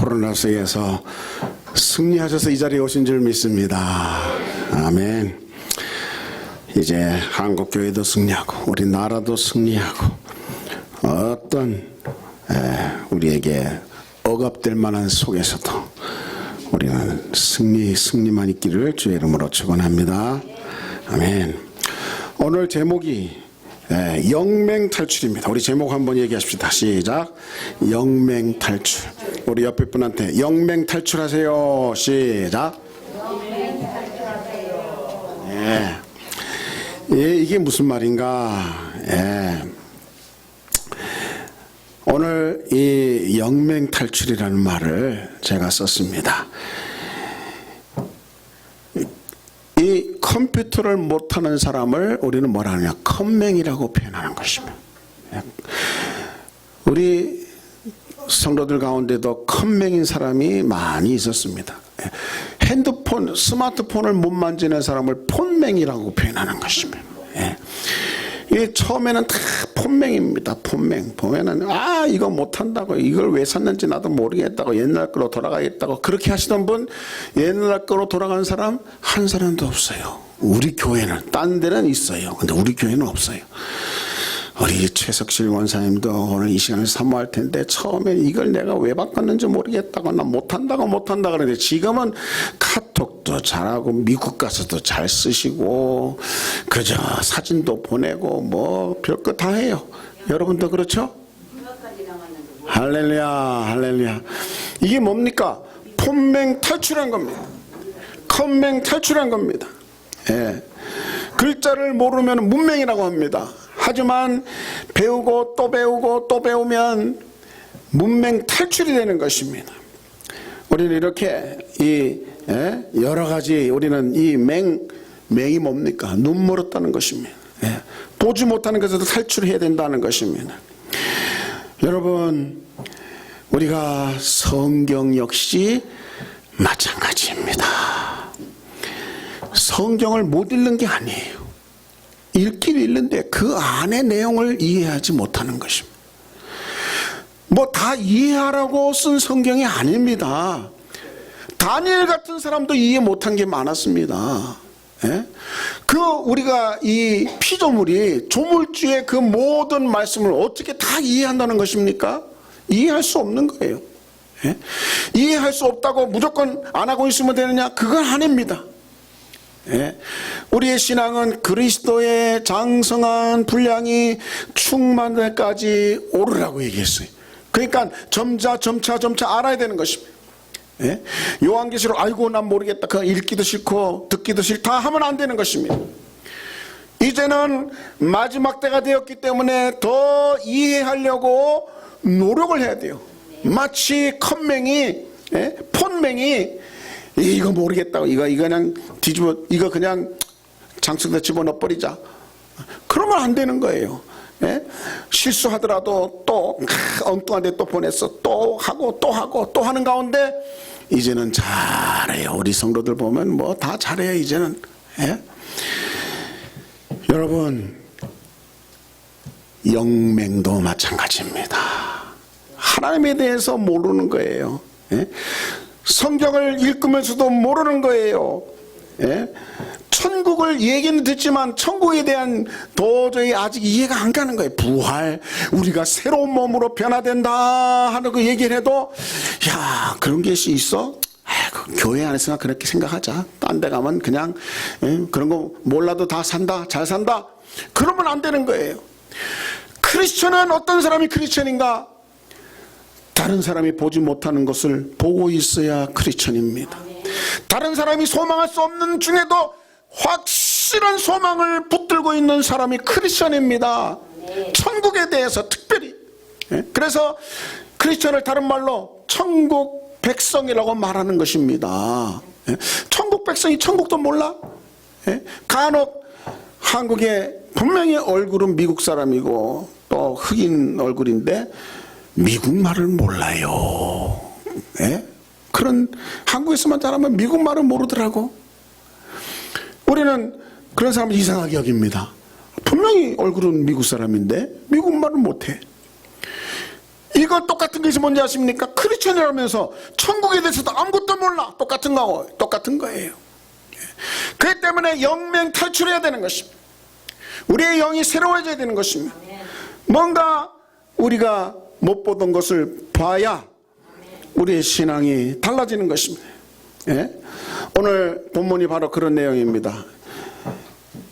코로나19에서 승리하셔서 이 자리에 오신 줄 믿습니다. 아멘. 이제 한국교회도 승리하고 우리 나라도 승리하고 어떤 우리에게 억압될 만한 속에서도 우리는 승리만 있기를 주의 이름으로 축원합니다. 아멘. 오늘 제목이 영맹탈출입니다. 우리 제목 한번 얘기하십시다. 시작. 영맹탈출. 우리 옆에 분한테 영맹탈출하세요. 시작. 영맹탈출하세요. 이게 무슨 말인가? 오늘 이 영맹탈출이라는 말을 제가 썼습니다. 이 컴퓨터를 못하는 사람을 우리는 뭐라 하느냐? 컴맹이라고 표현하는 것입니다. 우리 성도들 가운데도 컴맹인 사람이 많이 있었습니다. 핸드폰, 스마트폰을 못 만지는 사람을 폰맹이라고 표현하는 것입니다. 이게 처음에는 다 폰맹입니다. 폰맹. 보면은 이거 못한다고, 이걸 왜 샀는지 나도 모르겠다고, 옛날 거로 돌아가겠다고 그렇게 하시던 분, 옛날 거로 돌아간 사람 한 사람도 없어요. 우리 교회는, 딴 데는 있어요. 근데 우리 교회는 없어요. 우리 최석실 원사님도 오늘 이 시간을 사모할 텐데, 처음에 이걸 내가 왜 바꿨는지 모르겠다고, 나 못한다고 그러는데, 지금은 카톡도 잘하고 미국 가서도 잘 쓰시고 그저 사진도 보내고 뭐 별거 다 해요. 여러분도 그렇죠? 할렐루야, 할렐루야. 이게 뭡니까? 폰맹 탈출한 겁니다. 컴맹 탈출한 겁니다. 글자를 모르면 문맹이라고 합니다. 하지만 배우고 또 배우고 또 배우면 문맹 탈출이 되는 것입니다. 우리는 이렇게 여러 가지, 우리는 이 맹이 뭡니까? 눈 멀었다는 것입니다. 보지 못하는 것에도 탈출해야 된다는 것입니다. 여러분, 우리가 성경 역시 마찬가지입니다. 성경을 못 읽는 게 아니에요. 읽긴 읽는데 그 안의 내용을 이해하지 못하는 것입니다. 뭐 다 이해하라고 쓴 성경이 아닙니다. 다니엘 같은 사람도 이해 못한 게 많았습니다. 우리가 이 피조물이 조물주의 그 모든 말씀을 어떻게 다 이해한다는 것입니까? 이해할 수 없는 거예요. 이해할 수 없다고 무조건 안 하고 있으면 되느냐? 그건 아닙니다. 우리의 신앙은 그리스도의 장성한 분량이 충만할 때까지 오르라고 얘기했어요. 그러니까 점차 알아야 되는 것입니다. 요한계시록 아이고 난 모르겠다, 그거 읽기도 싫고 듣기도 싫다 하면 안 되는 것입니다. 이제는 마지막 때가 되었기 때문에 더 이해하려고 노력을 해야 돼요. 마치 컴맹이, 폰맹이 이거 모르겠다고, 이거 그냥 이거 그냥 장식에다 집어넣어 버리자, 그러면 안 되는 거예요. 실수하더라도 또 엉뚱한 데 또 보냈어, 또 하고 또 하는 가운데 이제는 잘해요. 우리 성도들 보면 뭐 다 잘해요 이제는. 여러분, 영맹도 마찬가지입니다. 하나님에 대해서 모르는 거예요. 성경을 읽으면서도 모르는 거예요. 천국을 얘기는 듣지만 천국에 대한 도저히 아직 이해가 안 가는 거예요. 부활, 우리가 새로운 몸으로 변화된다 하는 거 얘기를 해도, 야, 그런 게 있어? 교회 안에서나 그렇게 생각하자. 딴 데 가면 그냥 그런 거 몰라도 다 산다, 잘 산다, 그러면 안 되는 거예요. 크리스천은 어떤 사람이 크리스천인가? 다른 사람이 보지 못하는 것을 보고 있어야 크리스천입니다. 다른 사람이 소망할 수 없는 중에도 확실한 소망을 붙들고 있는 사람이 크리스천입니다. 천국에 대해서 특별히. 그래서 크리스천을 다른 말로 천국 백성이라고 말하는 것입니다. 천국 백성이 천국도 몰라? 간혹 한국에 분명히 얼굴은 미국 사람이고 또 흑인 얼굴인데 미국 말을 몰라요. 그런, 한국에서만 자라면 미국 말을 모르더라고. 우리는 그런 사람을 이상하게 여깁니다. 분명히 얼굴은 미국 사람인데 미국 말을 못해. 이건 똑같은 것이 뭔지 아십니까? 크리스천이라면서 천국에 대해서도 아무것도 몰라. 똑같은 거예요. 그렇기 때문에 영맹 탈출해야 되는 것입니다. 우리의 영이 새로워져야 되는 것입니다. 뭔가 우리가 못 보던 것을 봐야 우리의 신앙이 달라지는 것입니다. 예? 오늘 본문이 바로 그런 내용입니다.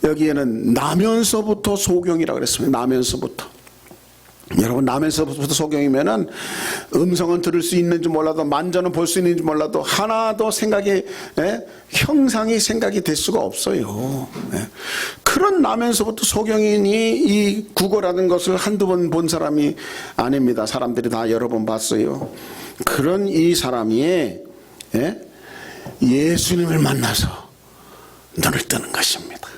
여기에는 나면서부터 소경이라고 그랬습니다. 나면서부터. 여러분, 나면서부터 소경이면은 음성은 들을 수 있는지 몰라도 만져는 볼 수 있는지 몰라도 하나도 생각이, 형상이 생각이 될 수가 없어요. 그런 나면서부터 소경이니 이 국어라는 것을 한두 번 본 사람이 아닙니다. 사람들이 다 여러 번 봤어요. 그런 이 사람이 예수님을 만나서 눈을 뜨는 것입니다.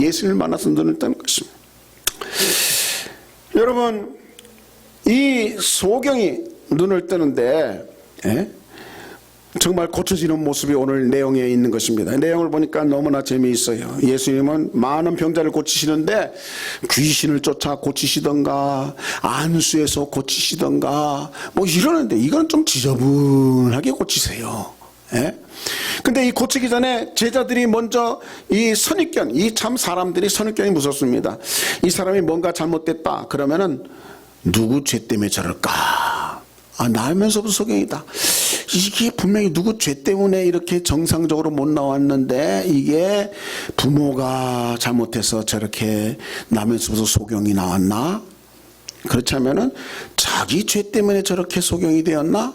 예수님을 만나서 눈을 뜨는 것입니다. 여러분, 이 소경이 눈을 뜨는데 정말 고쳐지는 모습이 오늘 내용에 있는 것입니다. 내용을 보니까 너무나 재미있어요. 예수님은 많은 병자를 고치시는데 귀신을 쫓아 고치시던가 안수에서 고치시던가 뭐 이러는데 이건 좀 지저분하게 고치세요. 근데 이 고치기 전에 제자들이 먼저 이 선입견, 이 참 사람들이 선입견이 무섭습니다. 이 사람이 뭔가 잘못됐다 그러면은 누구 죄 때문에 저럴까? 나면서부터 소경이다. 이게 분명히 누구 죄 때문에 이렇게 정상적으로 못 나왔는데 이게 부모가 잘못해서 저렇게 나면서부터 소경이 나왔나? 그렇지 않으면은 자기 죄 때문에 저렇게 소경이 되었나?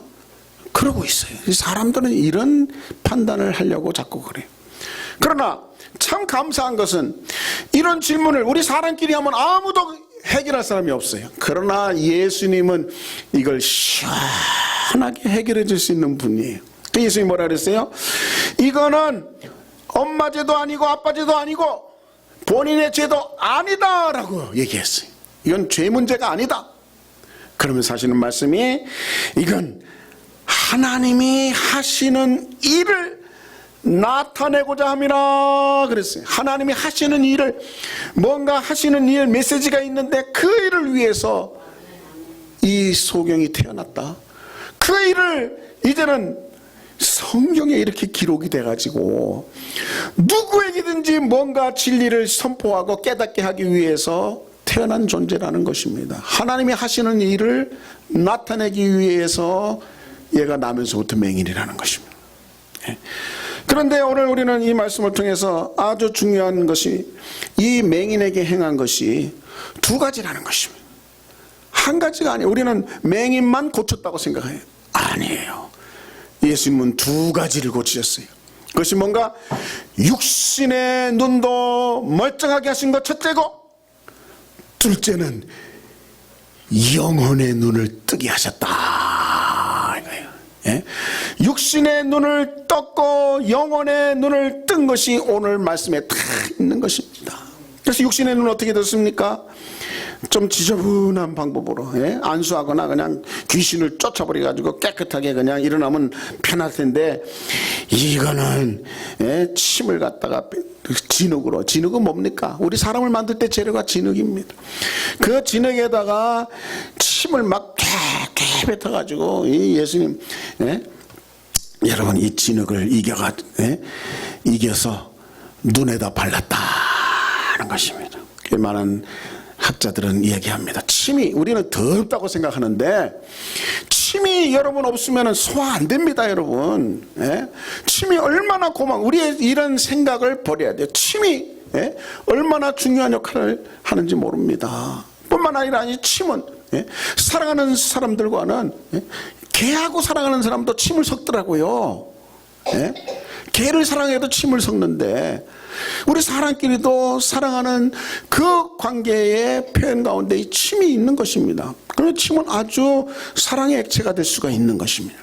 그러고 있어요. 사람들은 이런 판단을 하려고 자꾸 그래요. 그러나 참 감사한 것은 이런 질문을 우리 사람끼리 하면 아무도 해결할 사람이 없어요. 그러나 예수님은 이걸 시원하게 해결해 줄 수 있는 분이에요. 그 예수님이 뭐라 그랬어요? 이거는 엄마 죄도 아니고 아빠 죄도 아니고 본인의 죄도 아니다라고 얘기했어요. 이건 죄 문제가 아니다. 그러면서 하시는 말씀이 이건 하나님이 하시는 일을 나타내고자 함이라 그랬어요. 하나님이 하시는 일을, 뭔가 하시는 일, 메시지가 있는데 그 일을 위해서 이 소경이 태어났다. 그 일을 이제는 성경에 이렇게 기록이 돼가지고 누구에게든지 뭔가 진리를 선포하고 깨닫게 하기 위해서 태어난 존재라는 것입니다. 하나님이 하시는 일을 나타내기 위해서 얘가 나면서부터 맹인이라는 것입니다. 그런데 오늘 우리는 이 말씀을 통해서 아주 중요한 것이 이 맹인에게 행한 것이 두 가지라는 것입니다. 한 가지가 아니에요. 우리는 맹인만 고쳤다고 생각해요. 아니에요. 예수님은 두 가지를 고치셨어요. 그것이 뭔가 육신의 눈도 멀쩡하게 하신 것 첫째고, 둘째는 영혼의 눈을 뜨게 하셨다. 육신의 눈을 떴고 영혼의 눈을 뜬 것이 오늘 말씀에 다 있는 것입니다. 그래서 육신의 눈은 어떻게 됐습니까? 좀 지저분한 방법으로 안수하거나 그냥 귀신을 쫓아버려가지고 깨끗하게 그냥 일어나면 편할 텐데, 이거는 침을 갖다가 진흙으로, 진흙은 뭡니까? 우리 사람을 만들 때 재료가 진흙입니다. 그 진흙에다가 침을 막 쫙 뱉어가지고 이 예수님, 여러분 이 진흙을 이겨서 눈에다 발랐다는 것입니다. 많은 학자들은 얘기합니다. 침이, 우리는 더럽다고 생각하는데 침이 여러분 없으면 소화 안 됩니다, 여러분. 침이 얼마나 우리의 이런 생각을 버려야 돼요. 침이 얼마나 중요한 역할을 하는지 모릅니다. 뿐만 아니라 이 침은 사랑하는 사람들과는, 개하고 사랑하는 사람도 침을 섞더라고요. 개를 사랑해도 침을 섞는데 우리 사람끼리도 사랑하는 그 관계의 표현 가운데 이 침이 있는 것입니다. 그래서 침은 아주 사랑의 액체가 될 수가 있는 것입니다.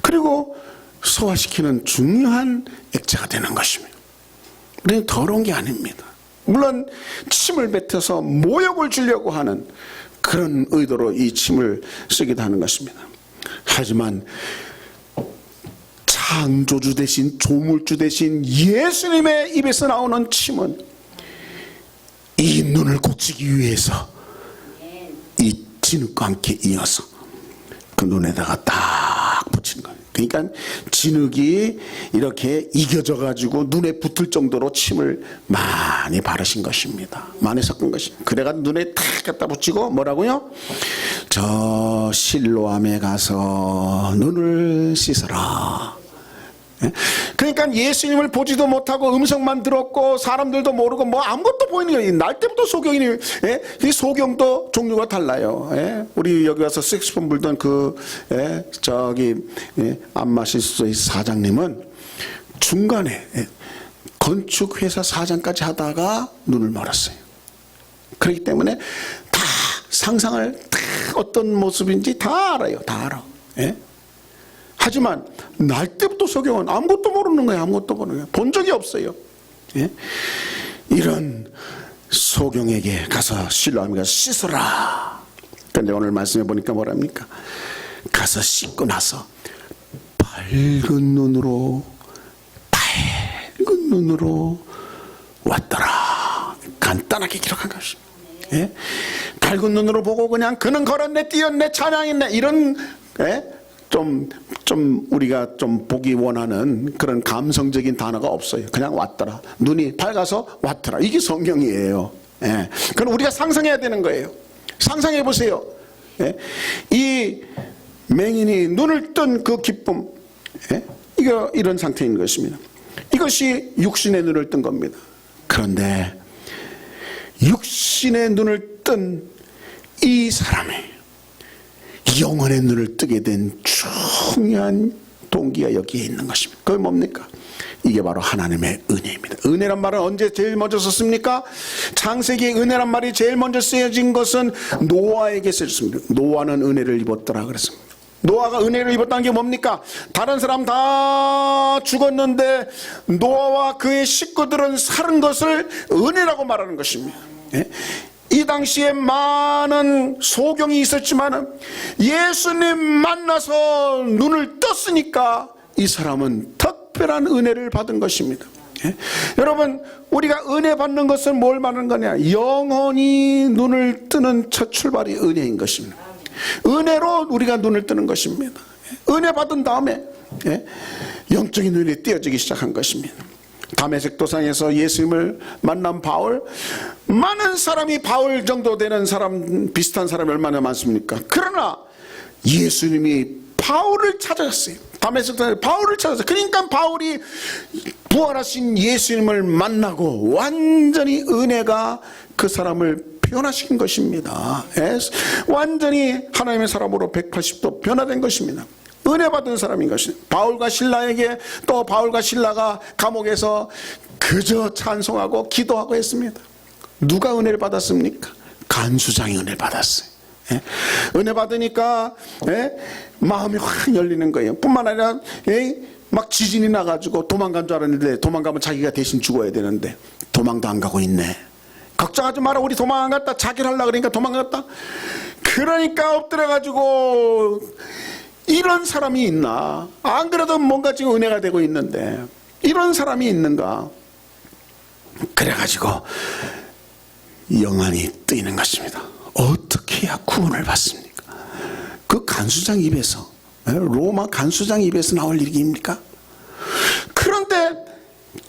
그리고 소화시키는 중요한 액체가 되는 것입니다. 우리는 더러운 게 아닙니다. 물론 침을 뱉어서 모욕을 주려고 하는 그런 의도로 이 침을 쓰기도 하는 것입니다. 하지만 창조주 대신, 조물주 대신 예수님의 입에서 나오는 침은 이 눈을 고치기 위해서 이 진흙과 함께 이어서 그 눈에다가 딱 붙이는 거예요. 그러니까 진흙이 이렇게 이겨져 가지고 눈에 붙을 정도로 침을 많이 바르신 것입니다. 많이 섞은 것입니다. 그래가 눈에 탁 갖다 붙이고 뭐라고요? 저 실로암에 가서 눈을 씻어라. 그러니까 예수님을 보지도 못하고 음성만 들었고 사람들도 모르고 뭐 아무것도 보이는 거예요. 날 때부터 소경이니, 이 소경도 종류가 달라요. 우리 여기 와서 색소폰 불던 안마실소의 사장님은 중간에 건축회사 사장까지 하다가 눈을 멀었어요. 그렇기 때문에 다 상상을 다 어떤 모습인지 다 알아요. 다 알아. 하지만 날 때부터 소경은 아무것도 모르는 거예요. 아무것도 모르는 거예요. 본 적이 없어요. 이런 소경에게 가서 실로암에 가서 씻어라. 그런데 오늘 말씀해 보니까 뭐랍니까? 가서 씻고 나서 밝은 눈으로 왔더라. 간단하게 기록한 것입니다. 밝은 눈으로 보고 그냥 그는 걸었네, 뛰었네, 찬양했네, 이런 좀 우리가 좀 보기 원하는 그런 감성적인 단어가 없어요. 그냥 왔더라. 눈이 밝아서 왔더라. 이게 성경이에요. 그건 우리가 상상해야 되는 거예요. 상상해 보세요. 이 맹인이 눈을 뜬 그 기쁨, 이런 상태인 것입니다. 이것이 육신의 눈을 뜬 겁니다. 그런데 육신의 눈을 뜬 이 사람이 영혼의 눈을 뜨게 된 중요한 동기가 여기에 있는 것입니다. 그게 뭡니까? 이게 바로 하나님의 은혜입니다. 은혜란 말은 언제 제일 먼저 썼습니까? 창세기에 은혜란 말이 제일 먼저 쓰여진 것은 노아에게 쓰였습니다. 노아는 은혜를 입었더라 그랬습니다. 노아가 은혜를 입었다는 게 뭡니까? 다른 사람 다 죽었는데 노아와 그의 식구들은 살은 것을 은혜라고 말하는 것입니다. 이 당시에 많은 소경이 있었지만 예수님 만나서 눈을 떴으니까 이 사람은 특별한 은혜를 받은 것입니다. 여러분, 우리가 은혜 받는 것은 뭘 말하는 거냐? 영원히 눈을 뜨는 첫 출발이 은혜인 것입니다. 은혜로 우리가 눈을 뜨는 것입니다. 은혜 받은 다음에 영적인 눈이 띄어지기 시작한 것입니다. 다메섹 도상에서 예수님을 만난 바울, 많은 사람이 바울 정도 되는 사람, 비슷한 사람이 얼마나 많습니까? 그러나 예수님이 바울을 찾아갔어요. 다메섹 도상에 바울을 찾았어요. 그러니까 바울이 부활하신 예수님을 만나고 완전히 은혜가 그 사람을 변화시킨 것입니다. 완전히 하나님의 사람으로 180도 변화된 것입니다. 은혜 받은 사람인 것입니다. 바울과 신라에게, 또 바울과 신라가 감옥에서 그저 찬송하고 기도하고 했습니다. 누가 은혜를 받았습니까? 간수장이 은혜를 받았어요. 은혜 받으니까 마음이 확 열리는 거예요. 뿐만 아니라 막 지진이 나가지고 도망간 줄 알았는데, 도망가면 자기가 대신 죽어야 되는데 도망도 안 가고 있네. 걱정하지 마라, 우리 도망 안 갔다. 자기를 하려고 그러니까 도망갔다. 그러니까 엎드려가지고, 이런 사람이 있나? 안 그래도 뭔가 지금 은혜가 되고 있는데 이런 사람이 있는가? 그래가지고 영안이 뜨이는 것입니다. 어떻게 해야 구원을 받습니까? 그 간수장 입에서, 로마 간수장 입에서 나올 일입니까? 그런데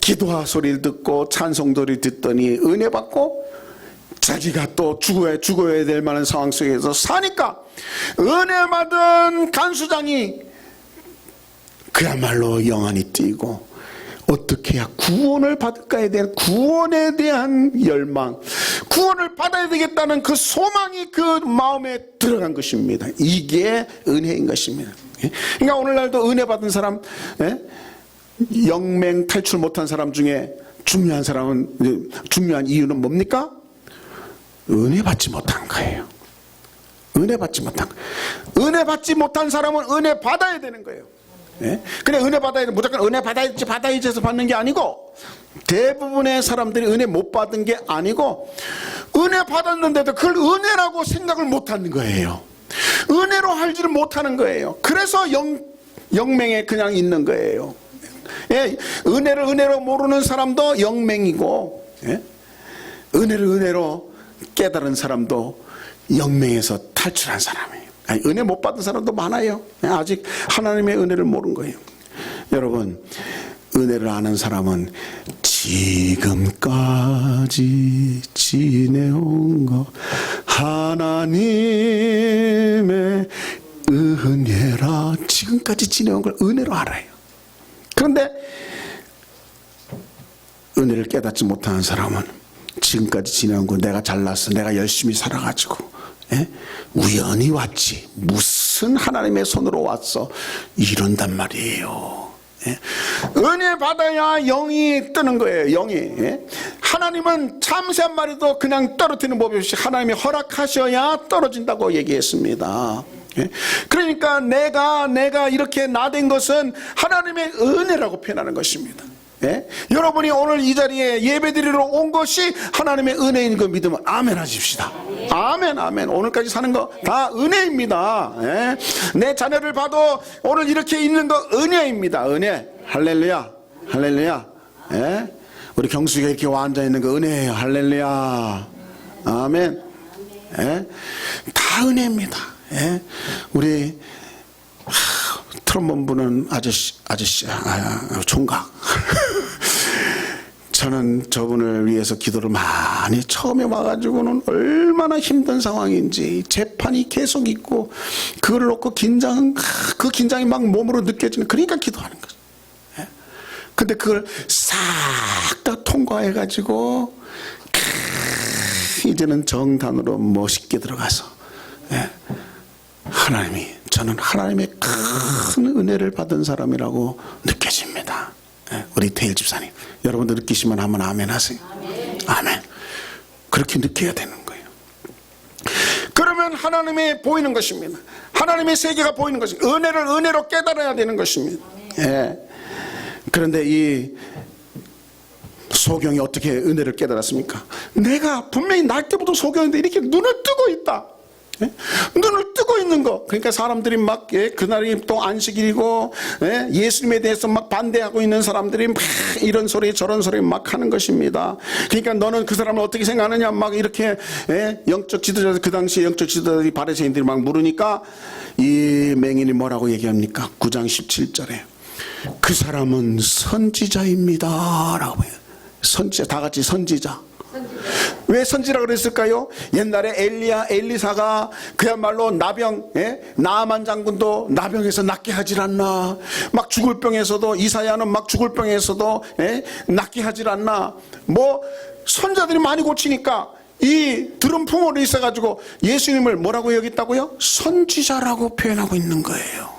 기도와 소리를 듣고 찬송도를 듣더니 은혜 받고 자기가 또 죽어야 될 만한 상황 속에서 사니까 은혜 받은 간수장이 그야말로 영안이 뛰고 어떻게 해야 구원을 받을까에 대한 구원에 대한 열망, 구원을 받아야 되겠다는 그 소망이 그 마음에 들어간 것입니다. 이게 은혜인 것입니다. 그러니까 오늘날도 은혜 받은 사람, 영맹 탈출 못한 사람 중에 중요한 이유는 뭡니까? 은혜 받지 못한 거예요. 은혜 받지 못한 거예요. 은혜 받지 못한 사람은 은혜 받아야 되는 거예요. 그래, 은혜 받아야 돼. 무조건 은혜 받아야지 해서 받는 게 아니고, 대부분의 사람들이 은혜 못 받은 게 아니고, 은혜 받았는데도 그걸 은혜라고 생각을 못 하는 거예요. 은혜로 할지를 못하는 거예요. 그래서 영맹에 그냥 있는 거예요. 은혜를 은혜로 모르는 사람도 영맹이고, 은혜를 은혜로 깨달은 사람도 영맹에서 탈출한 사람이에요. 아니, 은혜 못 받은 사람도 많아요. 아직 하나님의 은혜를 모르는 거예요. 여러분, 은혜를 아는 사람은 지금까지 지내온 것 하나님의 은혜라. 지금까지 지내온 걸 은혜로 알아요. 그런데 은혜를 깨닫지 못하는 사람은 지금까지 지내온 거 내가 잘났어, 내가 열심히 살아가지고 우연히 왔지, 무슨 하나님의 손으로 왔어, 이런단 말이에요. 은혜 받아야 영이 뜨는 거예요. 영이. 하나님은 참새 한 마리도 그냥 떨어뜨리는 법이 없이 하나님이 허락하셔야 떨어진다고 얘기했습니다. 그러니까 내가 이렇게 나된 것은 하나님의 은혜라고 표현하는 것입니다. 여러분이 오늘 이 자리에 예배드리러 온 것이 하나님의 은혜인 거 믿으면 아멘 하십시다. 아멘, 아멘. 오늘까지 사는 거 다 은혜입니다. 내 자녀를 봐도 오늘 이렇게 있는 거 은혜입니다. 은혜. 할렐루야, 할렐루야. 우리 경수가 이렇게 앉아 있는 거 은혜예요. 할렐루야, 아멘. 다 은혜입니다. 우리 트럼본 분은 아저씨, 총각. 저는 저분을 위해서 기도를 많이, 처음에 와가지고는 얼마나 힘든 상황인지, 재판이 계속 있고, 그걸 놓고 그 긴장이 막 몸으로 느껴지는, 그러니까 기도하는 거죠. 근데 그걸 싹 다 통과해가지고, 이제는 정단으로 멋있게 들어가서, 저는 하나님의 큰 은혜를 받은 사람이라고 느껴집니다. 우리 태일 집사님, 여러분도 느끼시면 한번 아멘 하세요. 아멘. 그렇게 느껴야 되는 거예요. 그러면 하나님이 보이는 것입니다. 하나님의 세계가 보이는 것입니다. 은혜를 은혜로 깨달아야 되는 것입니다. 그런데 이 소경이 어떻게 은혜를 깨달았습니까? 내가 분명히 날 때부터 소경인데 이렇게 눈을 뜨고 있다. 눈을 뜨고 있는 거. 그러니까 사람들이 막 그날이 또 안식일이고 예수님에 대해서 막 반대하고 있는 사람들이 막 이런 소리 저런 소리 막 하는 것입니다. 그러니까 너는 그 사람을 어떻게 생각하느냐 막 이렇게 영적 지도자들, 그 당시 영적 지도자들이 바리새인들이 막 물으니까 이 맹인이 뭐라고 얘기합니까? 9장 17절에 그 사람은 선지자입니다 라고 해요. 선지자, 다 같이 선지자. 왜 선지라고 그랬을까요? 옛날에 엘리사가 그야말로 나병, 나아만 장군도 나병에서 낫게 하질 않나, 막 죽을 병에서도, 이사야는 막 죽을 병에서도 낫게 하질 않나, 뭐 선자들이 많이 고치니까 이 들은 풍어로 있어가지고 예수님을 뭐라고 여겼다고요? 선지자라고 표현하고 있는 거예요.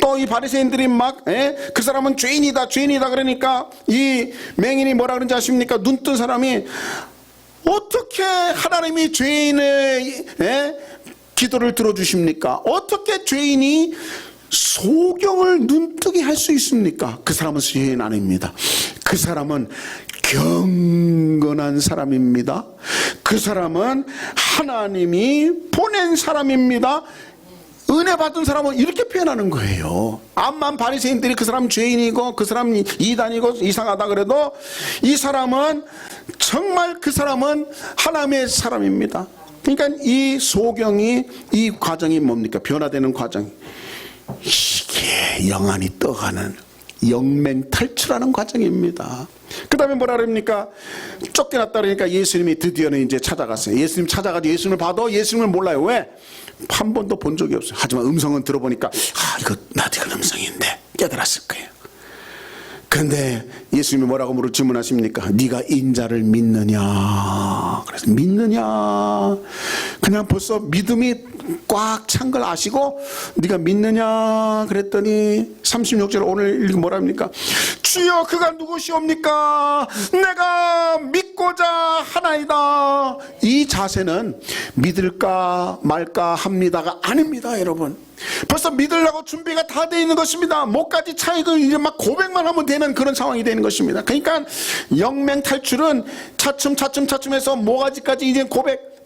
또 이 바리새인들이 막 그 사람은 죄인이다 그러니까 이 맹인이 뭐라 그런지 아십니까? 눈 뜬 사람이 어떻게 하나님이 죄인의 기도를 들어주십니까? 어떻게 죄인이 소경을 눈뜨게 할 수 있습니까? 그 사람은 죄인 아닙니다. 그 사람은 경건한 사람입니다. 그 사람은 하나님이 보낸 사람입니다. 은혜 받은 사람은 이렇게 표현하는 거예요. 암만 바리새인들이 그 사람 죄인이고 그 사람 이단이고 이상하다 그래도 이 사람은 정말 그 사람은 하나님의 사람입니다. 그러니까 이 소경이, 이 과정이 뭡니까? 변화되는 과정. 이게 영안이 떠가는 영맹 탈출하는 과정입니다. 그 다음에 뭐라 그럽니까? 쫓겨났다 그러니까 예수님이 드디어는 이제 찾아갔어요. 예수님 찾아가지고 예수님을 봐도 예수님을 몰라요. 왜? 한 번도 본 적이 없어요. 하지만 음성은 들어보니까 이거 나디가 음성인데 깨달았을 거예요. 그런데 예수님이 뭐라고 질문하십니까? 네가 인자를 믿느냐? 그래서 믿느냐? 그냥 벌써 믿음이 꽉 찬 걸 아시고 네가 믿느냐? 그랬더니 36절 오늘 읽은 뭐라 합니까? 주여 그가 누구시옵니까? 내가 믿고자 하나이다. 이 자세는 믿을까 말까 합니다가 아닙니다, 여러분. 벌써 믿으려고 준비가 다 되어 있는 것입니다. 목까지 차이고 이제 막 고백만 하면 되는 그런 상황이 되는 것입니다. 그러니까 영맹 탈출은 차츰해서 모가지까지 이제 고백.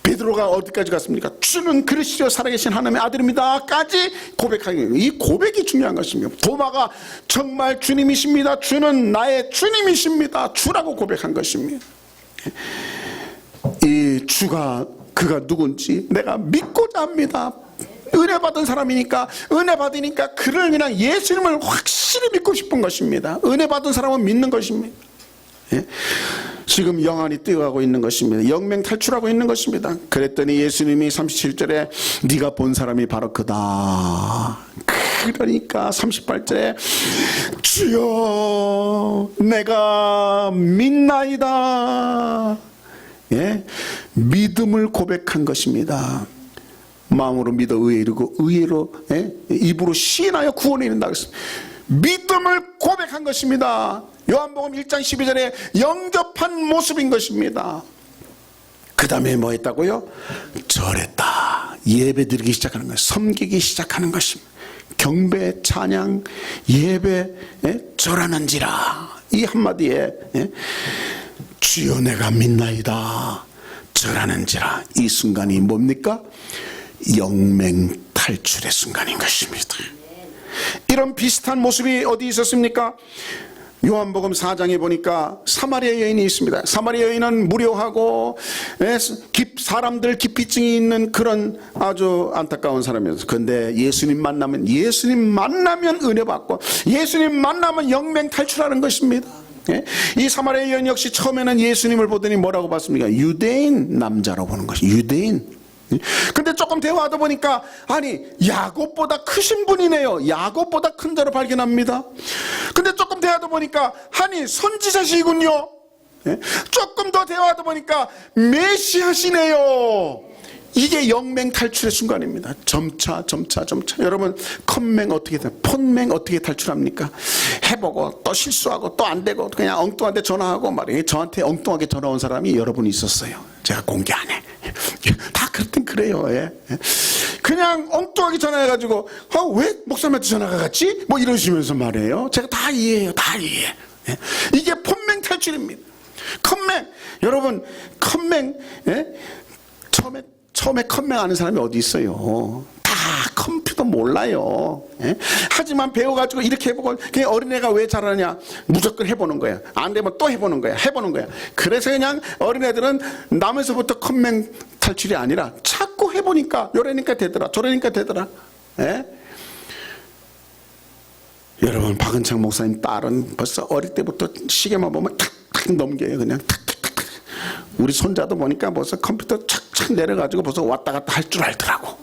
베드로가 어디까지 갔습니까? 주는 그리스도 살아계신 하나님의 아들입니다까지 고백하는 거예요. 이 고백이 중요한 것입니다. 도마가 정말 주님이십니다. 주는 나의 주님이십니다. 주라고 고백한 것입니다. 이 주가 그가 누군지 내가 믿고자 합니다. 은혜 받은 사람이니까, 은혜 받으니까 그를 그냥 예수님을 확실히 믿고 싶은 것입니다. 은혜 받은 사람은 믿는 것입니다. 예? 지금 영안이 뛰어가고 있는 것입니다. 영맹 탈출하고 있는 것입니다. 그랬더니 예수님이 37절에 네가 본 사람이 바로 그다. 그러니까 38절에 주여 내가 믿나이다. 예? 믿음을 고백한 것입니다. 마음으로 믿어 의에 이르고 의로 입으로 시인하여 구원에 이른다 그랬습니다. 믿음을 고백한 것입니다. 요한복음 1장 12절에 영접한 모습인 것입니다. 그 다음에 뭐 했다고요? 절했다. 예배 드리기 시작하는 거예요. 섬기기 시작하는 것입니다. 경배, 찬양, 예배, 절하는지라. 이 한마디에 주여 내가 믿나이다. 절하는지라. 이 순간이 뭡니까? 영맹 탈출의 순간인 것입니다. 이런 비슷한 모습이 어디 있었습니까? 요한복음 4장에 보니까 사마리아 여인이 있습니다. 사마리아 여인은 무료하고 사람들 기피증이 있는 그런 아주 안타까운 사람이었어요. 그런데 예수님 만나면 은혜 받고 예수님 만나면 영맹 탈출하는 것입니다. 이 사마리아 여인 역시 처음에는 예수님을 보더니 뭐라고 봤습니까? 유대인 남자로 보는 것이 유대인. 근데 조금 대화하다 보니까 아니 야곱보다 크신 분이네요. 야곱보다 큰 자로 발견합니다. 근데 조금 대화하다 보니까 아니 선지자시군요. 조금 더 대화하다 보니까 메시아시네요. 이게 영맹 탈출의 순간입니다. 점차 여러분 컴맹 어떻게 돼? 폰맹 어떻게 탈출합니까? 해보고 또 실수하고 또 안 되고 그냥 엉뚱한데 전화하고 말이에요. 저한테 엉뚱하게 전화 온 사람이 여러분 있었어요. 제가 공개 안 해. 다 그럴 땐 그래요. 그냥 엉뚱하게 전화해가지고 왜 목사님한테 전화가 갔지? 뭐 이러시면서 말해요. 제가 다 이해해요. 다 이해. 이게 폰맹 탈출입니다. 컴맹 여러분 컴맹 처음에 컴맹 하는 사람이 어디 있어요? 다 컴퓨터 몰라요. 하지만 배워가지고 이렇게 해보고 그냥 어린애가 왜 잘하냐? 무조건 해보는 거야. 안 되면 또 해보는 거야. 그래서 그냥 어린애들은 남에서부터 컴맹 탈출이 아니라 자꾸 해보니까 요러니까 되더라 저러니까 되더라. 여러분 박은창 목사님 딸은 벌써 어릴 때부터 시계만 보면 탁탁 넘겨요. 그냥 탁탁탁. 우리 손자도 보니까 벌써 컴퓨터 착착 내려가지고 벌써 왔다 갔다 할 줄 알더라고.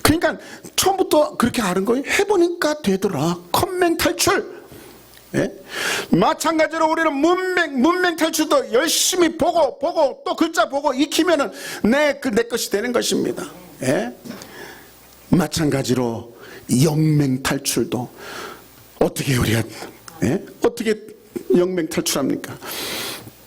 그러니까 처음부터 그렇게 하는 거예요. 해보니까 되더라. 컴맹 탈출. 마찬가지로 우리는 문맹 탈출도 열심히 보고 또 글자 보고 익히면은 내 것이 되는 것입니다. 마찬가지로 영맹 탈출도 어떻게 우리가 어떻게 영맹 탈출합니까?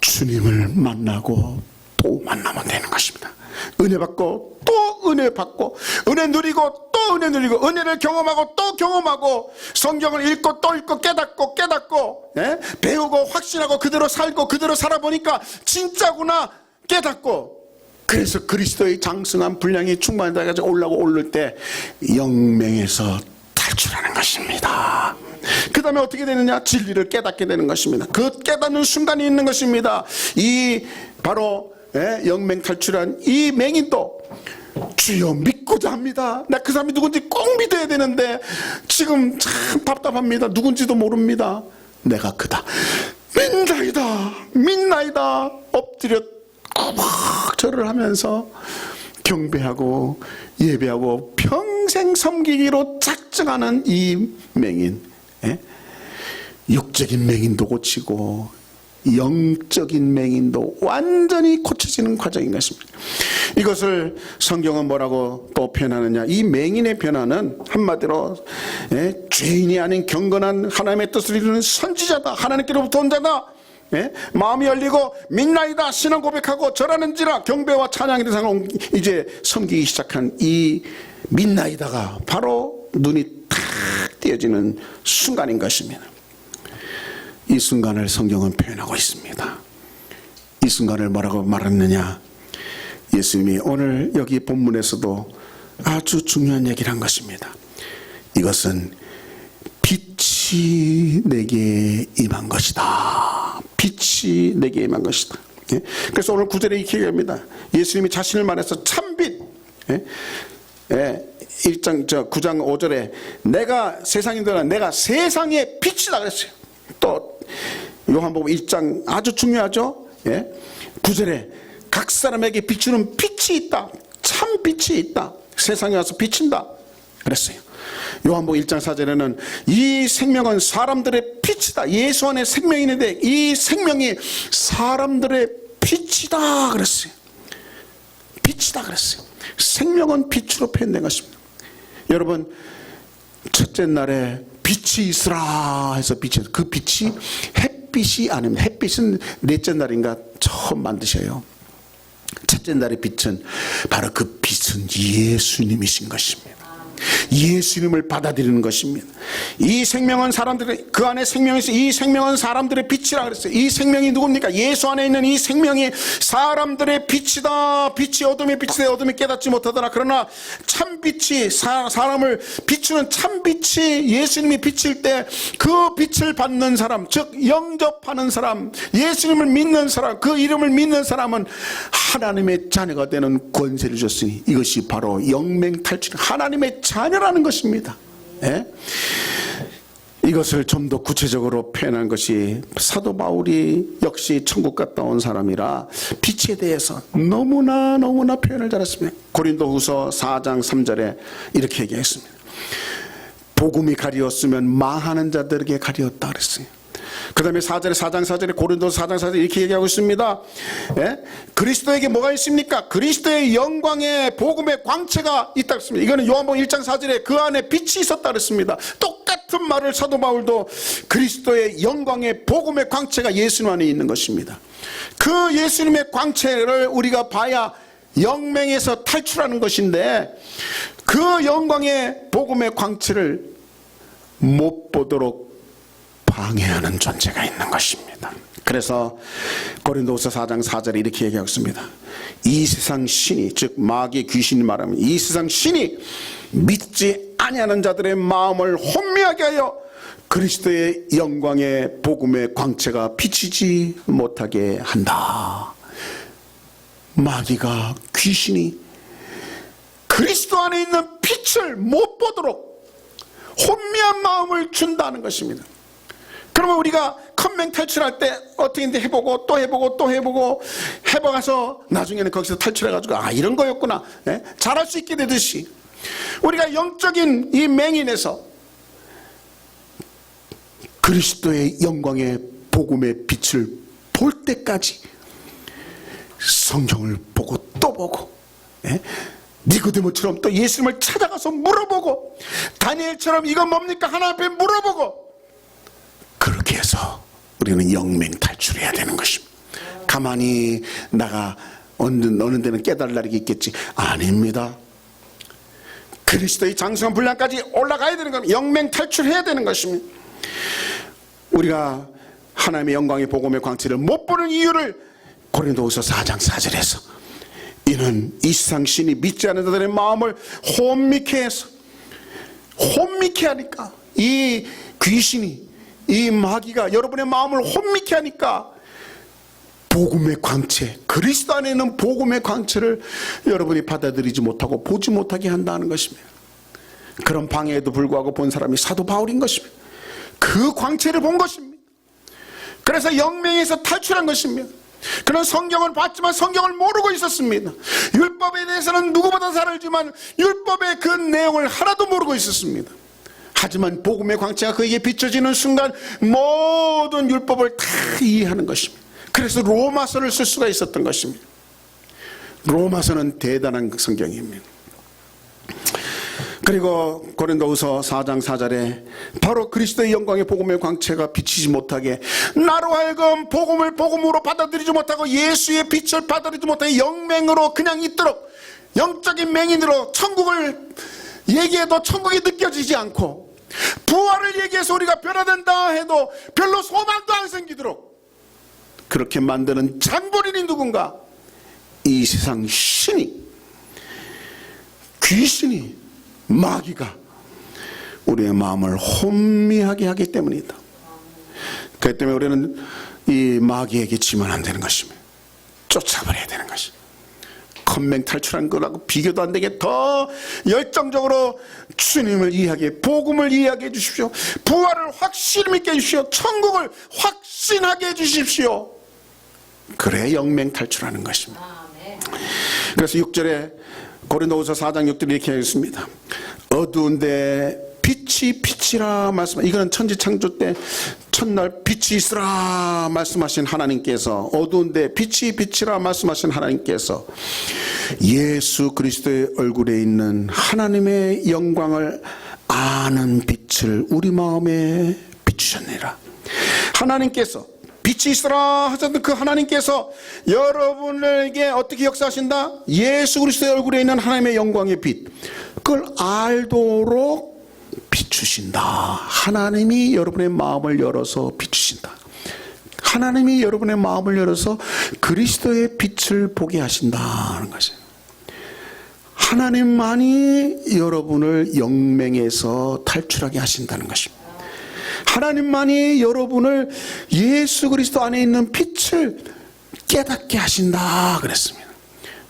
주님을 만나고 또 만나면 되는 것입니다. 은혜 받고 또 은혜 받고 은혜 누리고 또 은혜 누리고 은혜를 경험하고 또 경험하고 성경을 읽고 또 읽고 깨닫고 배우고 확신하고 그대로 살고 그대로 살아보니까 진짜구나 깨닫고 그래서 그리스도의 장성한 분량이 충만하다 해서 오를 때 영맹에서 탈출하는 것입니다. 그 다음에 어떻게 되느냐? 진리를 깨닫게 되는 것입니다. 그 깨닫는 순간이 있는 것입니다. 이 바로 영맹 탈출한 이 맹인도 주여 믿고자 합니다. 나 그 사람이 누군지 꼭 믿어야 되는데 지금 참 답답합니다. 누군지도 모릅니다. 내가 그다. 믿나이다. 엎드려 꼬박 절을 하면서 경배하고 예배하고 평생 섬기기로 작정하는 이 맹인. 육적인 맹인도 고치고 영적인 맹인도 완전히 고쳐지는 과정인 것입니다. 이것을 성경은 뭐라고 또 표현하느냐? 이 맹인의 변화는 한마디로 죄인이 아닌 경건한 하나님의 뜻을 이루는 선지자다. 하나님께로부터 온 자다. 마음이 열리고 믿나이다. 신앙 고백하고 절하는지라 경배와 찬양의 대상을 이제 섬기기 시작한 이 믿나이다가 바로 눈이 탁 띄어지는 순간인 것입니다. 이 순간을 성경은 표현하고 있습니다. 이 순간을 뭐라고 말했느냐? 예수님이 오늘 여기 본문에서도 아주 중요한 얘기를 한 것입니다. 이것은 빛이 내게 임한 것이다. 빛이 내게 임한 것이다. 예? 그래서 오늘 9절에 이렇게 얘기합니다. 예수님이 자신을 말해서 참빛. 예? 예, 9장 5절에 내가 세상인들아 내가 세상의 빛이다 그랬어요. 또 요한복음 1장 아주 중요하죠. 예? 9절에 각 사람에게 비추는 빛이 있다. 참 빛이 있다. 세상에 와서 비친다 그랬어요. 요한복음 1장 4절에는 이 생명은 사람들의 빛이다. 예수 안에 생명이 있는데 이 생명이 사람들의 빛이다 그랬어요. 빛이다 그랬어요. 생명은 빛으로 표현된 것입니다. 여러분, 첫째 날에 빛이 있으라 해서 빛이, 그 빛이 햇빛이 아닙니다. 햇빛은 넷째 날인가 처음 만드셔요. 첫째 날의 빛은 바로 그 빛은 예수님이신 것입니다. 예수님을 받아들이는 것입니다. 이 생명은 사람들의, 그 안에 생명이 있어. 이 생명은 사람들의 빛이라 그랬어요. 이 생명이 누굽니까? 예수 안에 있는 이 생명이 사람들의 빛이다. 빛이 어둠의 빛이되 어둠이 깨닫지 못하더라. 그러나 참빛이 사람을 비추는 참빛이 예수님이 비칠 때 그 빛을 받는 사람, 즉 영접하는 사람, 예수님을 믿는 사람, 그 이름을 믿는 사람은 하나님의 자녀가 되는 권세를 줬으니 이것이 바로 영맹탈출, 하나님의 자녀라는 것입니다. 예? 이것을 좀 더 구체적으로 표현한 것이 사도 바울이 역시 천국 갔다 온 사람이라 빛에 대해서 너무나 표현을 잘했습니다. 고린도후서 4장 3절에 이렇게 얘기했습니다. 복음이 가리웠으면 망하는 자들에게 가리웠다 그랬어요. 그 다음에 4장 4절에 고린도서 4장 4절에 이렇게 얘기하고 있습니다. 예? 그리스도에게 뭐가 있습니까? 그리스도의 영광의 복음의 광채가 있다고 했습니다. 이거는 요한복음 1장 4절에 그 안에 빛이 있었다 그랬습니다. 똑같은 말을 사도 바울도 그리스도의 영광의 복음의 광채가 예수님 안에 있는 것입니다. 그 예수님의 광채를 우리가 봐야 영맹에서 탈출하는 것인데 그 영광의 복음의 광채를 못 보도록 방해하는 존재가 있는 것입니다. 그래서 고린도후서 4장 4절에 이렇게 얘기하고 있습니다. 이 세상 신이, 즉 마귀의 귀신이 말하면 이 세상 신이 믿지 아니하는 자들의 마음을 혼미하게 하여 그리스도의 영광의 복음의 광채가 비치지 못하게 한다. 마귀가, 귀신이 그리스도 안에 있는 빛을 못 보도록 혼미한 마음을 준다는 것입니다. 그러면 우리가 컴맹 탈출할 때 어떻게 해보고 또 해보고 또 해보고 해봐가서 나중에는 거기서 탈출해가지고 아 이런 거였구나, 예? 잘할 수 있게 되듯이 우리가 영적인 이 맹인에서 그리스도의 영광의 복음의 빛을 볼 때까지 성경을 보고 또 보고, 예? 니고데모처럼 또 예수님을 찾아가서 물어보고 다니엘처럼 이건 뭡니까 하나님 앞에 물어보고 그렇게 해서 우리는 영맹 탈출해야 되는 것입니다. 가만히 나가 어느 데는 깨달을 날이 있겠지. 아닙니다. 그리스도의 장성한 분량까지 올라가야 되는 겁니다. 영맹 탈출해야 되는 것입니다. 우리가 하나님의 영광의 복음의 광채를 못 보는 이유를 고린도후서 4장 4절에서 이는 이 세상 신이 믿지 않는 자들의 마음을 혼미케 해서, 혼미케 하니까 이 귀신이, 이 마귀가 여러분의 마음을 혼미케 하니까 복음의 광채, 그리스도 안에 있는 복음의 광채를 여러분이 받아들이지 못하고 보지 못하게 한다는 것입니다. 그런 방해에도 불구하고 본 사람이 사도 바울인 것입니다. 그 광채를 본 것입니다. 그래서 영맹에서 탈출한 것입니다. 그는 성경을 봤지만 성경을 모르고 있었습니다. 율법에 대해서는 누구보다 잘 알지만 율법의 그 내용을 하나도 모르고 있었습니다. 하지만 복음의 광채가 그에게 비춰지는 순간 모든 율법을 다 이해하는 것입니다. 그래서 로마서를 쓸 수가 있었던 것입니다. 로마서는 대단한 성경입니다. 그리고 고린도후서 4장 4절에 바로 그리스도의 영광의 복음의 광채가 비치지 못하게 나로 하여금 복음을 복음으로 받아들이지 못하고 예수의 빛을 받아들이지 못하게 영맹으로 그냥 있도록 영적인 맹인으로 천국을 얘기해도 천국이 느껴지지 않고 부활을 얘기해서 우리가 변화된다 해도 별로 소망도 안 생기도록 그렇게 만드는 장본인이 누군가? 이 세상 신이, 귀신이, 마귀가 우리의 마음을 혼미하게 하기 때문이다. 그렇기 때문에 우리는 이 마귀에게 지면 안 되는 것입니다. 쫓아버려야 되는 것이. 건맹 탈출한 거라고 비교도 안 되게 더 열정적으로 주님을 이해하게, 복음을 이해하게 해주십시오. 부활을 확신 있게 해주십시오. 천국을 확신하게 해주십시오. 그래 영맹 탈출하는 것입니다. 그래서 6절에 고린도후서 4장 6절에 이렇게 하겠습니다. 어두운데 빛이라 말씀. 이거는 천지창조 때 첫날 빛이 있으라 말씀하신 하나님께서, 어두운데 빛이라 말씀하신 하나님께서 예수 그리스도의 얼굴에 있는 하나님의 영광을 아는 빛을 우리 마음에 비추셨느니라. 하나님께서 빛이 있으라 하셨던 그 하나님께서 여러분에게 어떻게 역사하신다? 예수 그리스도의 얼굴에 있는 하나님의 영광의 빛, 그걸 알도록 비추신다. 하나님이 여러분의 마음을 열어서 비추신다. 하나님이 여러분의 마음을 열어서 그리스도의 빛을 보게 하신다는 것이에요. 하나님만이 여러분을 영맹에서 탈출하게 하신다는 것입니다. 하나님만이 여러분을 예수 그리스도 안에 있는 빛을 깨닫게 하신다 그랬습니다.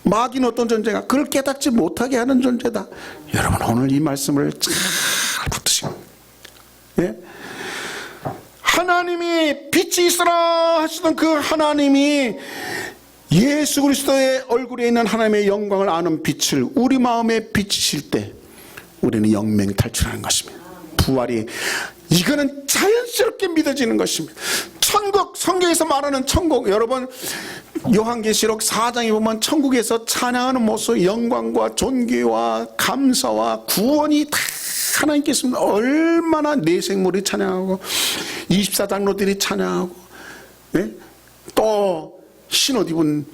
마귀는 어떤 존재가? 그걸 깨닫지 못하게 하는 존재다. 여러분 오늘 이 말씀을 잘 붙드시고, 예? 하나님이 빛이 있으라 하시던 그 하나님이 예수 그리스도의 얼굴에 있는 하나님의 영광을 아는 빛을 우리 마음에 비치실 때 우리는 영맹 탈출하는 것입니다. 부활이, 이거는 자연스럽게 믿어지는 것입니다. 천국, 성경에서 말하는 천국, 여러분 요한계시록 4장에 보면 천국에서 찬양하는 모습, 영광과 존귀와 감사와 구원이 다 하나님께서 얼마나 내생물이 찬양하고 24장로들이 찬양하고, 예? 또 신옷 입은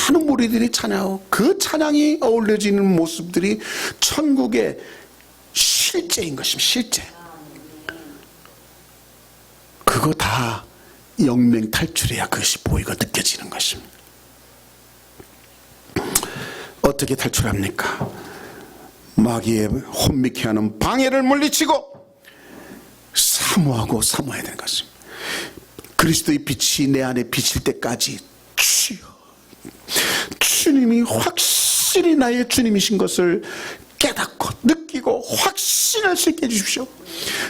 많은 무리들이 찬양하고, 그 찬양이 어울려지는 모습들이 천국의 실제인 것입니다. 실제. 그거 다 영맹 탈출해야 그것이 보이고 느껴지는 것입니다. 어떻게 탈출합니까? 마귀의 혼미케 하는 방해를 물리치고 사모해야 되는 것입니다. 그리스도의 빛이 내 안에 비칠 때까지 주여, 주님이 확실히 나의 주님이신 것을 깨닫고 느끼고 확신할 수 있게 해주십시오.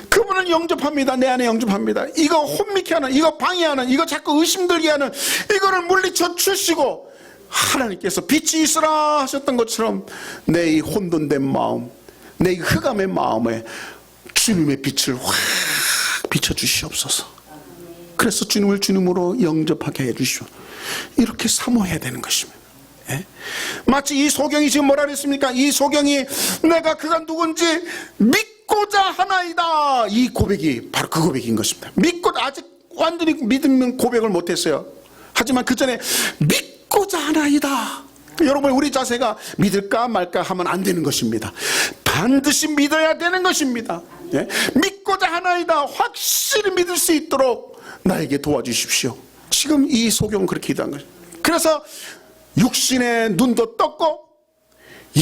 그분을 영접합니다. 내 안에 영접합니다. 이거 혼미케 하는, 이거 방해하는, 이거 자꾸 의심들게 하는 이거를 물리쳐 주시고, 하나님께서 빛이 있으라 하셨던 것처럼 내 이 혼돈된 마음, 내 이 흑암의 마음에 주님의 빛을 확 비춰주시옵소서. 그래서 주님을 주님으로 영접하게 해주시오. 이렇게 사모해야 되는 것입니다. 예? 마치 이 소경이 지금 뭐라 그랬습니까? 이 소경이 내가 그가 누군지 믿고자 하나이다. 이 고백이 바로 그 고백인 것입니다. 믿고, 아직 완전히 믿는 고백을 못했어요. 하지만 그 전에 믿고자 하나이다. 여러분, 우리 자세가 믿을까 말까 하면 안 되는 것입니다. 반드시 믿어야 되는 것입니다. 예? 믿고자 하나이다. 확실히 믿을 수 있도록 나에게 도와주십시오. 지금 이 소경은 그렇게 기도한 거죠. 그래서 육신의 눈도 떴고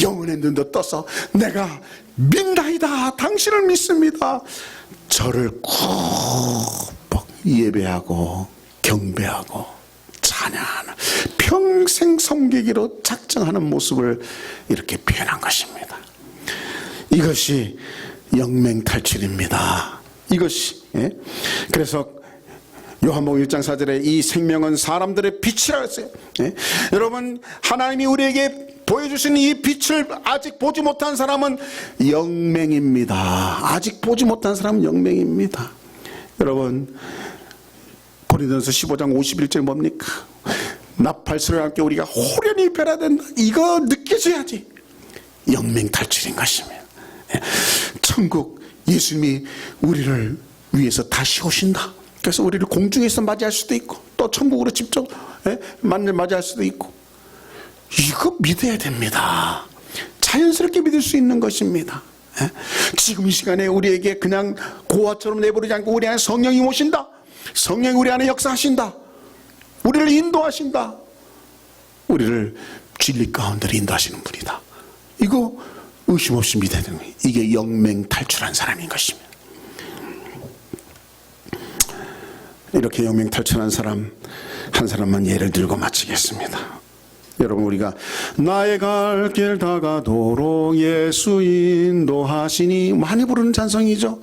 영혼의 눈도 떠서 내가 믿나이다. 당신을 믿습니다. 저를 꼭 예배하고 경배하고 찬양하는, 평생 섬기기로 작정하는 모습을 이렇게 표현한 것입니다. 이것이 영맹 탈출입니다. 이것이, 예? 그래서 요한복음 1장 4절에 이 생명은 사람들의 빛이라 했어요. 예? 여러분, 하나님이 우리에게 보여주신 이 빛을 아직 보지 못한 사람은 영맹입니다. 아직 보지 못한 사람은 영맹입니다. 여러분, 고린도전서 15장 51절 뭡니까? 나팔소리와 함께 우리가 호련히 변화된다. 이거 느껴져야지 영맹 탈출인 것입니다. 예? 천국, 예수님이 우리를 위해서 다시 오신다. 그래서 우리를 공중에서 맞이할 수도 있고, 또 천국으로 직접 맞이할 수도 있고, 이거 믿어야 됩니다. 자연스럽게 믿을 수 있는 것입니다. 지금 이 시간에 우리에게 그냥 고아처럼 내버리지 않고 우리 안에 성령이 오신다. 성령이 우리 안에 역사하신다. 우리를 인도하신다. 우리를 진리 가운데로 인도하시는 분이다. 이거 의심 없이 믿어야 되는 거예요. 이게 영맹 탈출한 사람인 것입니다. 이렇게 영맹 탈출한 사람, 한 사람만 예를 들고 마치겠습니다. 여러분, 우리가 나의 갈 길 다가도록 예수 인도하시니 많이 부르는 찬송이죠.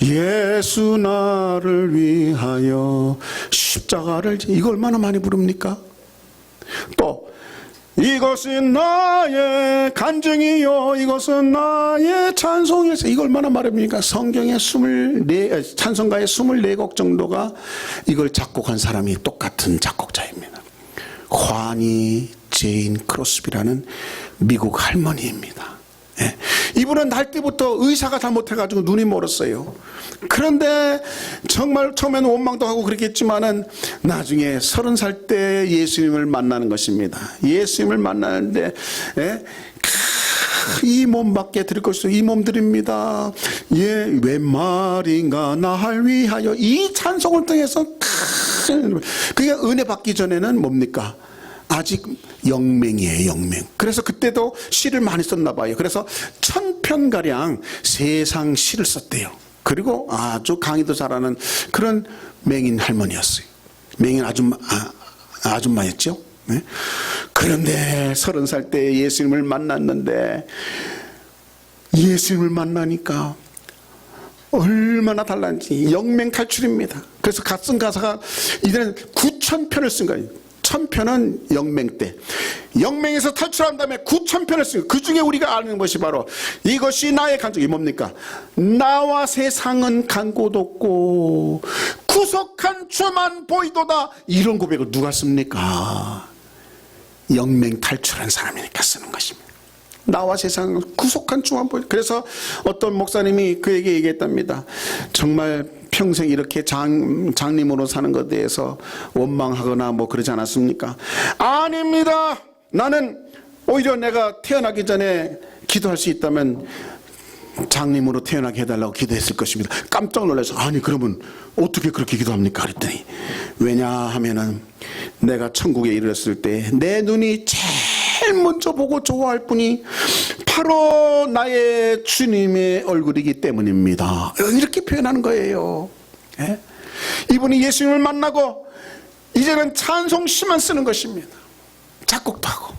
예수 나를 위하여 십자가를 이거 얼마나 많이 부릅니까? 또 이것은 나의 간증이요 이것은 나의 찬송이요 이거 얼마나 말합니까? 성경의 찬송가의 24곡 정도가 이걸 작곡한 사람이 똑같은 작곡자입니다. 환희 제인 크로스비라는 미국 할머니입니다. 예. 이분은 날 때부터 의사가 잘못해가지고 눈이 멀었어요. 그런데 정말 처음에는 원망도 하고 그랬겠지만은 나중에 30살 때 예수님을 만나는 것입니다. 예수님을 만나는데 이 몸밖에 드릴 것이 이 몸 드립니다. 예, 웬 말인가 나를 위하여 이 찬송을 통해서 그게 은혜 받기 전에는 뭡니까? 아직 영맹이에요, 영맹. 그래서 그때도 시를 많이 썼나 봐요. 그래서 1000편가량 세상 시를 썼대요. 그리고 아주 강의도 잘하는 그런 맹인 할머니였어요. 맹인 아줌마였죠. 네? 그런데 30살 때 예수님을 만났는데 예수님을 만나니까 얼마나 달랐는지 영맹 탈출입니다. 그래서 쓴 가사가 이제는 9000편을 쓴 거예요. 1000편은 영맹 때. 영맹에서 탈출한 다음에 9000편을 쓴 거예요. 그 중에 우리가 아는 것이 바로 이것이 나의 간증이 뭡니까? 나와 세상은 간 곳 없고 구속한 주만 보이도다. 이런 고백을 누가 씁니까? 영맹 탈출한 사람이니까 쓰는 것입니다. 나와 세상은 구속한 주만 보이다. 그래서 어떤 목사님이 그에게 얘기했답니다. 정말 평생 이렇게 장님으로 사는 것에 대해서 원망하거나 뭐 그러지 않았습니까? 아닙니다. 나는 오히려 내가 태어나기 전에 기도할 수 있다면 장님으로 태어나게 해달라고 기도했을 것입니다. 깜짝 놀라서 아니 그러면 어떻게 그렇게 기도합니까? 그랬더니 왜냐하면은 내가 천국에 이르렀을 때 내 눈이 제일 먼저 보고 좋아할 분이 바로 나의 주님의 얼굴이기 때문입니다. 이렇게 표현하는 거예요. 예? 이분이 예수님을 만나고 이제는 찬송시만 쓰는 것입니다. 작곡도 하고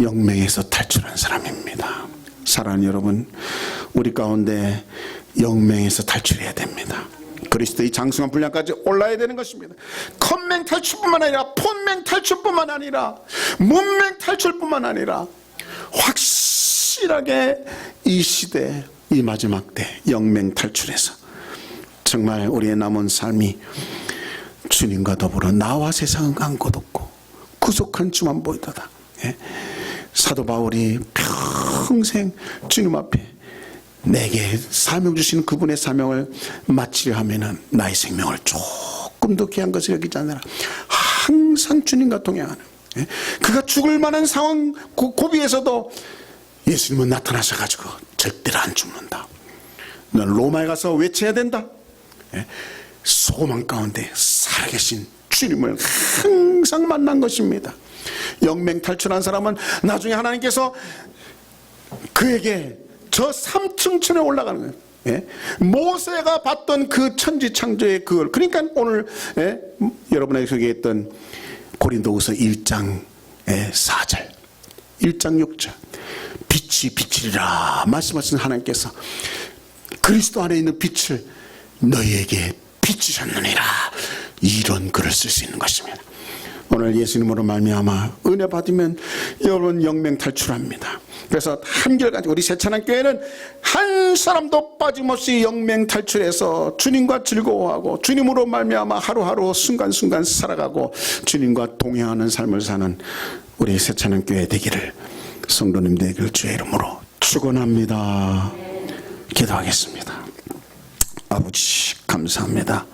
영맹에서 탈출한 사람입니다. 사랑하는 여러분, 우리 가운데 영맹에서 탈출해야 됩니다. 그리스도의 장승한 분량까지 올라야 되는 것입니다. 겉맹 탈출뿐만 아니라 본맹 탈출뿐만 아니라 문맹 탈출뿐만 아니라 확실하게 이 시대 이 마지막 때 영맹 탈출해서 정말 우리의 남은 삶이 주님과 더불어 나와 세상은 간 곳 없고 구속한 주만 보이도다. 사도 바울이 평생 주님 앞에 내게 사명 주신 그분의 사명을 마치려 하면은 나의 생명을 조금 더 귀한 것을 여기지 않으라. 항상 주님과 동행하는. 그가 죽을 만한 상황 고비에서도 예수님은 나타나셔가지고 절대로 안 죽는다. 넌 로마에 가서 외쳐야 된다. 소망 가운데 살아계신 주님을 항상 만난 것입니다. 영맹 탈출한 사람은 나중에 하나님께서 그에게 저 3층천에 올라가는 거예요. 모세가 봤던 그 천지창조의 그걸 그러니까 오늘 여러분에게 소개했던 고린도후서 1장 4절 1장 6절 빛이 빛이리라 말씀하신 하나님께서 그리스도 안에 있는 빛을 너희에게 비추셨느니라 이런 글을 쓸 수 있는 것입니다. 오늘 예수님으로 말미암아 은혜 받으면 여러분 영맹 탈출합니다. 그래서 한결같이 우리 새찬환교회는 한 사람도 빠짐없이 영맹 탈출해서 주님과 즐거워하고 주님으로 말미암아 하루하루 순간순간 살아가고 주님과 동행하는 삶을 사는 우리 새찬환교회 되기를 성도님 되기를 주의 이름으로 축원합니다. 기도하겠습니다. 아버지 감사합니다.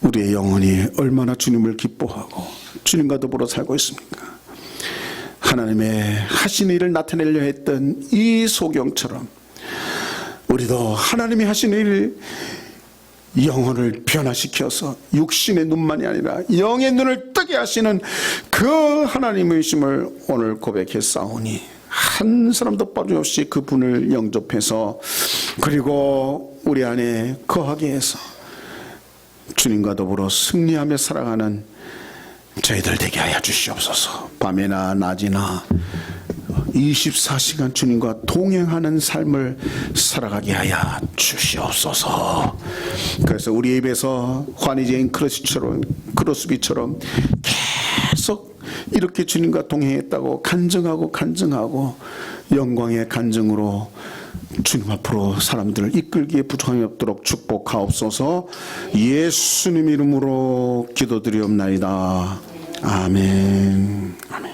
우리의 영혼이 얼마나 주님을 기뻐하고 주님과 더불어 살고 있습니까? 하나님의 하시는 일을 나타내려 했던 이 소경처럼 우리도 하나님이 하시는 일 영혼을 변화시켜서 육신의 눈만이 아니라 영의 눈을 뜨게 하시는 그 하나님의심을 오늘 고백했사오니 한 사람도 빠짐없이 그분을 영접해서 그리고 우리 안에 거하게 해서 주님과 더불어 승리하며 살아가는 저희들 되게 하여 주시옵소서. 밤이나 낮이나 24시간 주님과 동행하는 삶을 살아가게 하여 주시옵소서. 그래서 우리 입에서 환희제인 크로스비처럼 계속 이렇게 주님과 동행했다고 간증하고 영광의 간증으로 주님 앞으로 사람들을 이끌기에 부족함이 없도록 축복하옵소서. 예수님 이름으로 기도드리옵나이다. 아멘. 아멘.